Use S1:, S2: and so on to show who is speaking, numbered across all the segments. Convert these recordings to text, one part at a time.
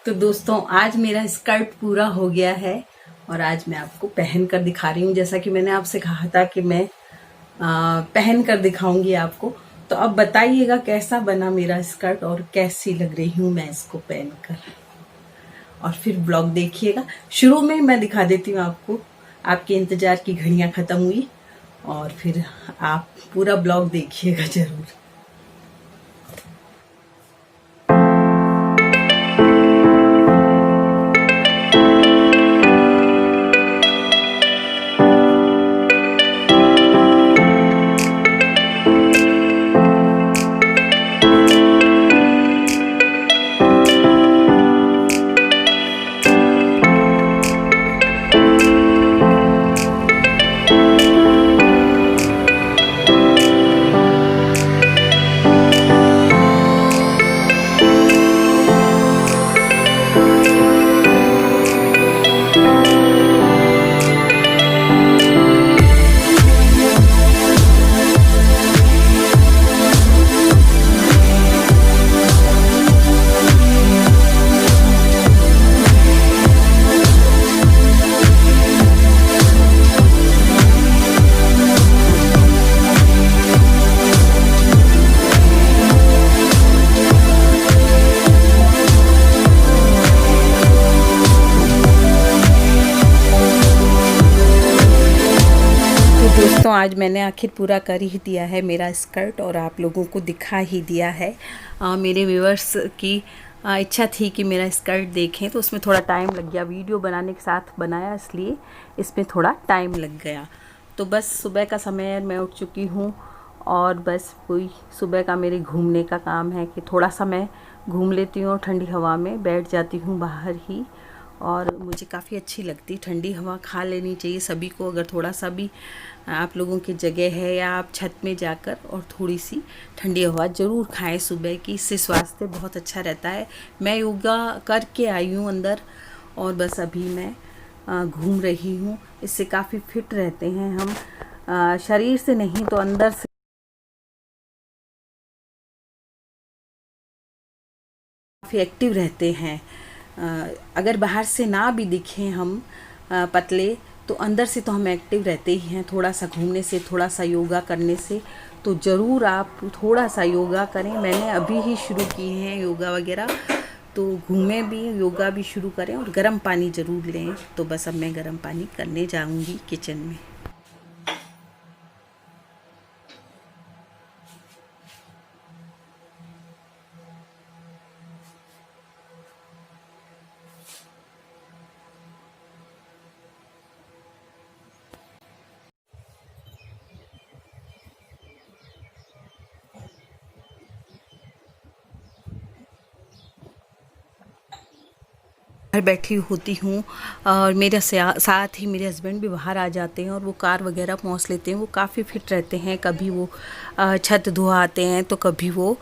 S1: तो दोस्तों आज मेरा स्कर्ट पूरा हो गया है और आज मैं आपको पहन कर दिखा रही हूँ। जैसा कि मैंने आपसे कहा था कि मैं पहन कर दिखाऊंगी आपको। तो अब बताइएगा कैसा बना मेरा स्कर्ट और कैसी लग रही हूँ मैं इसको पहनकर, और फिर ब्लॉग देखिएगा। शुरू में मैं दिखा देती हूँ आपको, आपके इंतजार की घड़ियां खत्म हुई और फिर आप पूरा ब्लॉग देखिएगा जरूर। दोस्तों आज मैंने आखिर पूरा कर ही दिया है मेरा स्कर्ट और आप लोगों को दिखा ही दिया है। मेरे व्यूअर्स की इच्छा थी कि मेरा स्कर्ट देखें, तो उसमें थोड़ा टाइम लग गया। वीडियो बनाने के साथ बनाया इसलिए इसमें थोड़ा टाइम लग गया। तो बस सुबह का समय मैं उठ चुकी हूँ और बस वही सुबह का मेरे घूमने का काम है कि थोड़ा सा मैं घूम लेती हूँ, ठंडी हवा में बैठ जाती हूँ बाहर ही। और मुझे काफ़ी अच्छी लगती ठंडी हवा, खा लेनी चाहिए सभी को। अगर थोड़ा सा भी आप लोगों की जगह है या आप छत में जाकर और थोड़ी सी ठंडी हवा ज़रूर खाएं सुबह की, इससे स्वास्थ्य बहुत अच्छा रहता है। मैं योगा करके आई हूँ अंदर और बस अभी मैं घूम रही हूँ। इससे काफ़ी फिट रहते हैं हम, शरीर से नहीं तो अंदर से काफ़ी एक्टिव रहते हैं। अगर बाहर से ना भी दिखें हम पतले, तो अंदर से तो हम एक्टिव रहते ही हैं। थोड़ा सा घूमने से, थोड़ा सा योगा करने से, तो ज़रूर आप थोड़ा सा योगा करें। मैंने अभी ही शुरू किए हैं योगा वगैरह, तो घूमें भी, योगा भी शुरू करें और गर्म पानी ज़रूर लें। तो बस अब मैं गर्म पानी करने जाऊंगी किचन में। घर बैठी होती हूँ और मेरे साथ ही मेरे हस्बैंड भी बाहर आ जाते हैं और वो कार वगैरह पहुँच लेते हैं। वो काफ़ी फिट रहते हैं। कभी वो छत धुआ आते हैं तो कभी वो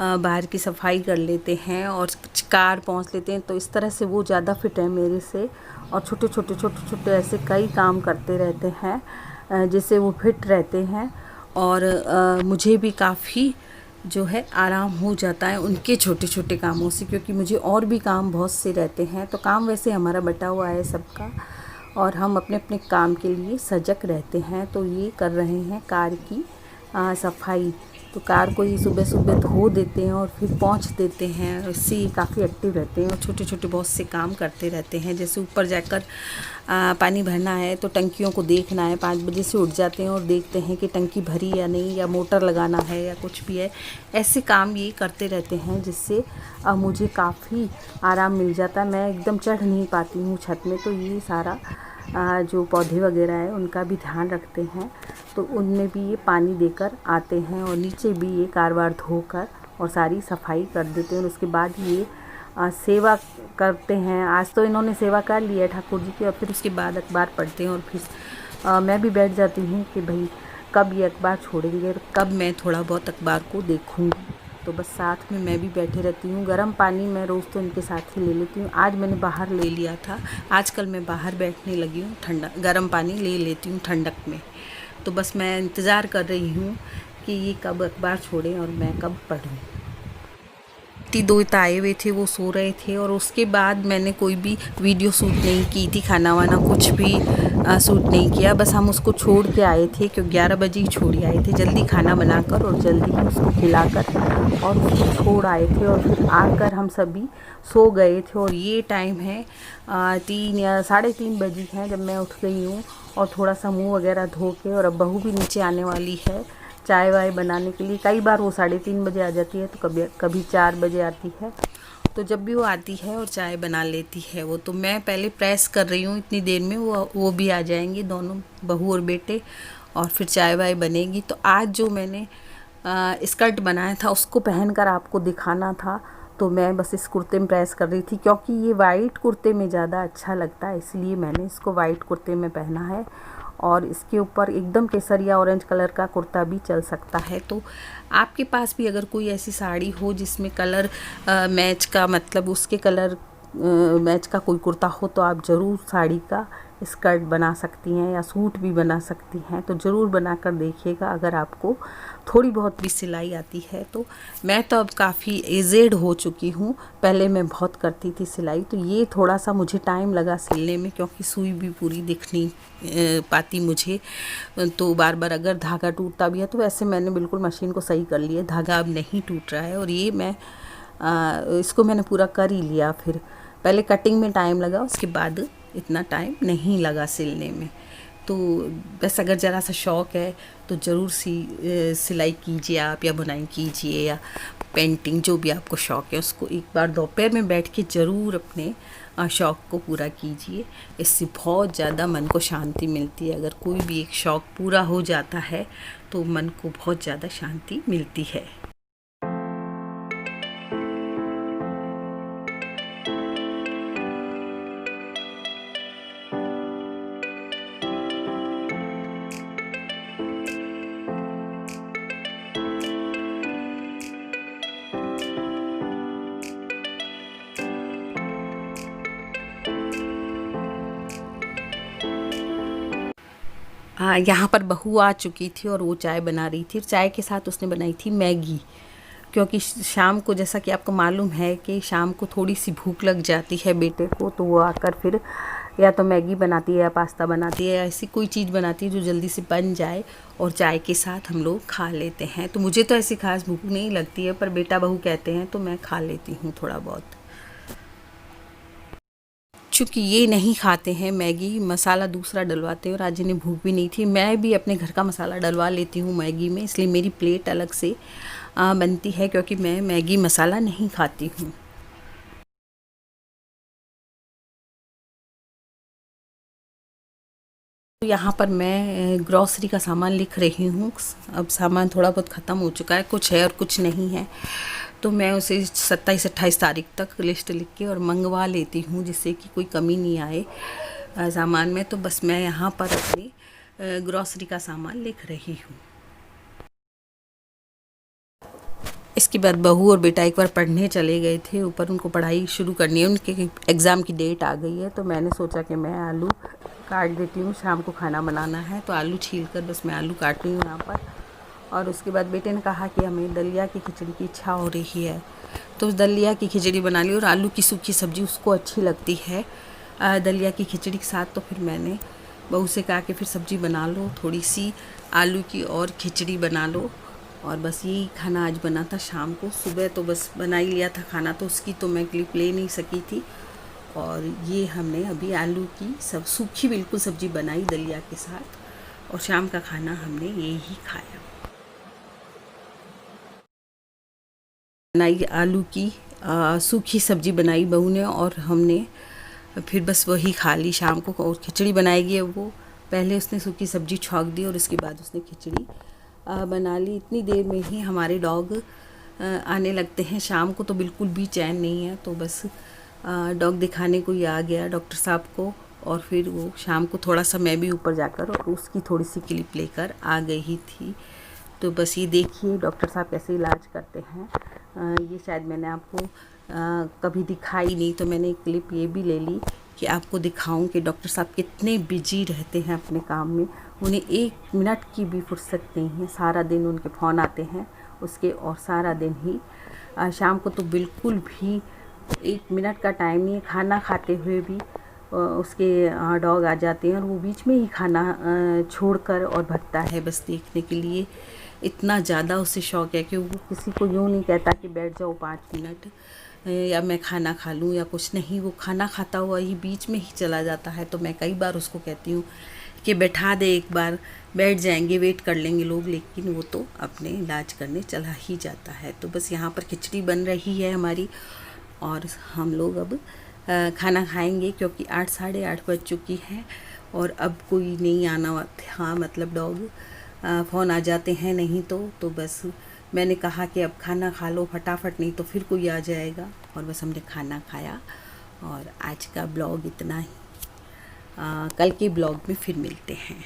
S1: बाहर की सफाई कर लेते हैं और कार पहुँच लेते हैं। तो इस तरह से वो ज़्यादा फिट है मेरे से, और छोटे छोटे ऐसे कई काम करते रहते हैं जिससे वो फिट रहते हैं। और मुझे भी काफ़ी जो है आराम हो जाता है उनके छोटे छोटे कामों से, क्योंकि मुझे और भी काम बहुत से रहते हैं। तो काम वैसे हमारा बटा हुआ है सबका, और हम अपने अपने काम के लिए सजग रहते हैं। तो ये कर रहे हैं कार की सफाई। तो कार को ही सुबह सुबह धो देते हैं और फिर पोंछ देते हैं। इससे ये काफ़ी एक्टिव रहते हैं और छोटे छोटे बहुत से काम करते रहते हैं। जैसे ऊपर जाकर पानी भरना है तो टंकियों को देखना है। 5 बजे से उठ जाते हैं और देखते हैं कि टंकी भरी या नहीं, या मोटर लगाना है या कुछ भी है। ऐसे काम ये करते रहते हैं जिससे मुझे काफ़ी आराम मिल जाता है। मैं एकदम चढ़ नहीं पाती हूँ छत में, तो ये सारा जो पौधे वगैरह है उनका भी ध्यान रखते हैं। तो उनमें भी ये पानी देकर आते हैं और नीचे भी ये कार वार धोकर और सारी सफाई कर देते हैं। और उसके बाद ये सेवा करते हैं। आज तो इन्होंने सेवा कर ली है ठाकुर जी की, और फिर उसके बाद अखबार पढ़ते हैं। और फिर मैं भी बैठ जाती हूँ कि भाई कब ये अखबार छोड़ेंगे और कब मैं थोड़ा बहुत अखबार को देखूँगी। तो बस साथ में मैं भी बैठे रहती हूँ। गर्म पानी मैं रोज़ तो इनके साथ ही ले लेती हूँ। आज मैंने बाहर ले लिया था, आजकल मैं बाहर बैठने लगी हूँ, ठंडा गर्म पानी ले लेती हूँ ठंडक में। तो बस मैं इंतज़ार कर रही हूँ कि ये कब अखबार छोड़ें और मैं कब पढूं। बेटी दो आए हुए थे, वो सो रहे थे और उसके बाद मैंने कोई भी वीडियो शूट नहीं की थी, खाना वाना कुछ भी शूट नहीं किया। बस हम उसको छोड़ के आए थे क्योंकि 11 बजे ही छोड़ आए थे, जल्दी खाना बनाकर और जल्दी ही उसको खिलाकर और उसको छोड़ आए थे और फिर आकर हम सभी सो गए थे। और ये टाइम है 3 या 3:30 बजे हैं जब मैं उठ गई हूँ और थोड़ा सा मुँह वगैरह धो के, और अब बहू भी नीचे आने वाली है चाय वाय बनाने के लिए। कई बार वो 3:30 बजे आ जाती है, तो कभी 4 बजे आती है। तो जब भी वो आती है और चाय बना लेती है वो, तो मैं पहले प्रेस कर रही हूँ, इतनी देर में वो भी आ जाएंगे दोनों, बहू और बेटे, और फिर चाय वाय बनेगी। तो आज जो मैंने स्कर्ट बनाया था उसको पहनकर आपको दिखाना था, तो मैं बस इस कुर्ते में प्रेस कर रही थी क्योंकि ये वाइट कुर्ते में ज़्यादा अच्छा लगता है, इसलिए मैंने इसको वाइट कुर्ते में पहना है। और इसके ऊपर एकदम केसरिया ऑरेंज कलर का कुर्ता भी चल सकता है। तो आपके पास भी अगर कोई ऐसी साड़ी हो जिसमें कलर मैच का, मतलब उसके कलर मैच का कोई कुर्ता हो, तो आप ज़रूर साड़ी का स्कर्ट बना सकती हैं या सूट भी बना सकती हैं। तो ज़रूर बना कर देखिएगा अगर आपको थोड़ी बहुत भी सिलाई आती है तो। मैं तो अब काफ़ी एजेड हो चुकी हूँ, पहले मैं बहुत करती थी सिलाई, तो ये थोड़ा सा मुझे टाइम लगा सिलने में क्योंकि सुई भी पूरी दिख नहीं पाती मुझे, तो बार बार अगर धागा टूटता भी है तो वैसे मैंने बिल्कुल मशीन को सही कर लिया, धागा अब नहीं टूट रहा है। और ये मैं इसको मैंने पूरा कर ही लिया। फिर पहले कटिंग में टाइम लगा, उसके बाद इतना टाइम नहीं लगा सिलने में। तो बस अगर ज़रा सा शौक़ है तो ज़रूर सिलाई कीजिए आप, या बुनाई कीजिए, या पेंटिंग, जो भी आपको शौक़ है उसको एक बार दोपहर में बैठ के ज़रूर अपने शौक़ को पूरा कीजिए। इससे बहुत ज़्यादा मन को शांति मिलती है। अगर कोई भी एक शौक़ पूरा हो जाता है तो मन को बहुत ज़्यादा शांति मिलती है। यहाँ पर बहू आ चुकी थी और वो चाय बना रही थी। चाय के साथ उसने बनाई थी मैगी, क्योंकि शाम को, जैसा कि आपको मालूम है कि शाम को थोड़ी सी भूख लग जाती है बेटे को, तो वो आकर फिर या तो मैगी बनाती है या पास्ता बनाती है या ऐसी कोई चीज़ बनाती है जो जल्दी से बन जाए और चाय के साथ हम लोग खा लेते हैं। तो मुझे तो ऐसी खास भूख नहीं लगती है, पर बेटा बहू कहते हैं तो मैं खा लेती हूँ थोड़ा बहुत। चूँकि ये नहीं खाते हैं मैगी, मसाला दूसरा डलवाते हैं और आज इन्हें भूख भी नहीं थी। मैं भी अपने घर का मसाला डलवा लेती हूँ मैगी में, इसलिए मेरी प्लेट अलग से बनती है क्योंकि मैं मैगी मसाला नहीं खाती हूँ। तो यहाँ पर मैं ग्रॉसरी का सामान लिख रही हूँ। अब सामान थोड़ा बहुत ख़त्म हो चुका है, कुछ है और कुछ नहीं है, तो मैं उसे 27-28 तारीख तक लिस्ट लिख के और मंगवा लेती हूँ जिससे कि कोई कमी नहीं आए सामान में। तो बस मैं यहाँ पर अपनी ग्रॉसरी का सामान लिख रही हूँ। इसके बाद बहू और बेटा एक बार पढ़ने चले गए थे ऊपर, उनको पढ़ाई शुरू करनी है, उनके एग्ज़ाम की डेट आ गई है। तो मैंने सोचा कि मैं आलू काट देती हूँ, शाम को खाना बनाना है, तो आलू छील कर बस मैं आलू काट रही हूँ यहाँ पर। और उसके बाद बेटे ने कहा कि हमें दलिया की खिचड़ी की इच्छा हो रही है, तो दलिया की खिचड़ी बना ली। और आलू की सूखी सब्ज़ी उसको अच्छी लगती है दलिया की खिचड़ी के साथ। तो फिर मैंने बहू से कहा कि फिर सब्ज़ी बना लो थोड़ी सी आलू की और खिचड़ी बना लो। और बस यही खाना आज बना था शाम को। सुबह तो बस बना ही लिया था खाना, तो उसकी तो मैं क्लिप ले नहीं सकी थी। और ये हमने अभी आलू की सब सूखी बिल्कुल सब्ज़ी बनाई दलिया के साथ, और शाम का खाना हमने ये ही खाया। बनाई आलू की सूखी सब्ज़ी बनाई बहू ने, और हमने फिर बस वही खा ली शाम को। और खिचड़ी बनाएगी वो, पहले उसने सूखी सब्ज़ी छौंक दी और उसके बाद उसने खिचड़ी बना ली। इतनी देर में ही हमारे डॉग आने लगते हैं, शाम को तो बिल्कुल भी चैन नहीं है। तो बस डॉग दिखाने को ही आ गया डॉक्टर साहब को, और फिर वो शाम को थोड़ा सा मैं भी ऊपर जाकर और उसकी थोड़ी सी क्लिप लेकर आ गई ही थी। तो बस ये देखिए डॉक्टर साहब कैसे इलाज करते हैं। ये शायद मैंने आपको कभी दिखाई नहीं, तो मैंने एक क्लिप ये भी ले ली कि आपको दिखाऊं कि डॉक्टर साहब कितने बिजी रहते हैं अपने काम में। उन्हें 1 मिनट की भी फुर्सत नहीं है, सारा दिन उनके फ़ोन आते हैं उसके, और सारा दिन ही शाम को तो बिल्कुल भी 1 मिनट का टाइम नहीं है, खाना खाते हुए भी उसके डॉग आ जाते हैं और वो बीच में ही खाना छोड़कर और भगता है बस देखने के लिए। इतना ज़्यादा उसे शौक़ है कि वो किसी को यूँ नहीं कहता कि बैठ जाओ 5 मिनट या मैं खाना खा लूँ या कुछ नहीं, वो खाना खाता हुआ ही बीच में ही चला जाता है। तो मैं कई बार उसको कहती हूँ कि बैठा दे, एक बार बैठ जाएंगे, वेट कर लेंगे लोग, लेकिन वो तो अपने इलाज करने चला ही जाता है। तो बस यहाँ पर खिचड़ी बन रही है हमारी और हम लोग अब खाना खाएंगे क्योंकि 8 साढ़े 8 बज चुकी है और अब कोई नहीं आना था, मतलब डॉग फ़ोन आ जाते हैं नहीं तो बस मैंने कहा कि अब खाना खा लो फटाफट, नहीं तो फिर कोई आ जाएगा। और बस हमने खाना खाया और आज का ब्लॉग इतना ही। कल के ब्लॉग में फिर मिलते हैं।